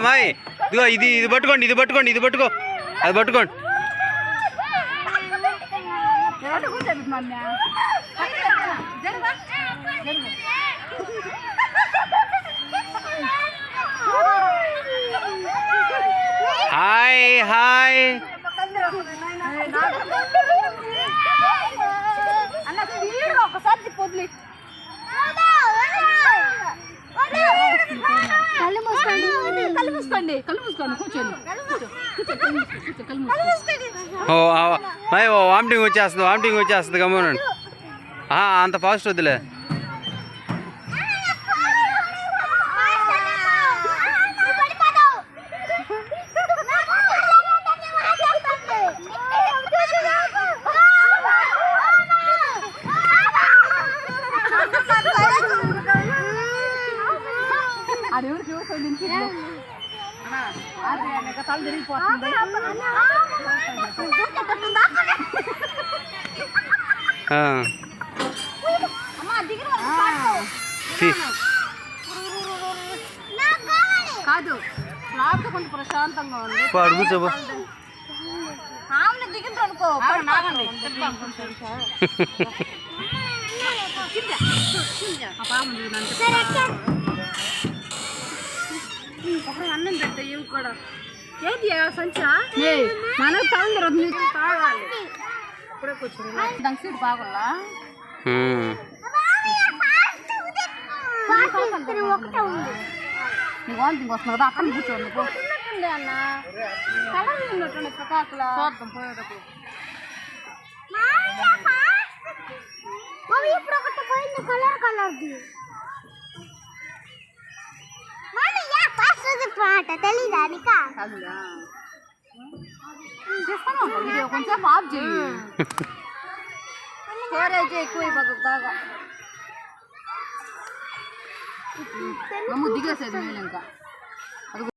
మాయ్ ఇదిగో ఇది పట్టుకోండి, ఇది పట్టుకోండి, ఇది పట్టుకో, అది పట్టుకోండి. హాయ్ హాయ్ ఒకసారి పొద్దులి కళ్ళు మూసుకోండి కూర్చోండి. వామిటింగ్ వచ్చేస్తుంది గమ్మునండి. అంత ఫాస్ట్ వద్దులే. తల తిరిగిపోతుంది. కాదు లోపల కొంచెం ప్రశాంతంగా ఉంది. కూర్చోబో. దిగిండ్రు అనుకో ఒకరు అన్నం పెట్ట ఇవి కూడా ఏది సంచా మనకు తల నీళ్ళు తాగాలి. ఇప్పుడే కూర్చోండి. దానికి సీట్ బాగుందా? నీకు వాంతింగ్ వస్తుంది కదా, అక్కడ కూర్చోండి. అన్న కలర్ ఉన్నట్టు ప్రకాకులా చూద్దాం పోయేటప్పుడు. ఇప్పుడు ఒకటి పోయింది కలర్ది. పాట తెలీదా వీడియో కొంచెం ఆఫ్ చేయి. స్టోరేజ్ ఎక్కువ అయిపోతుంది బాగా. దిగేసేది నేను ఇంకా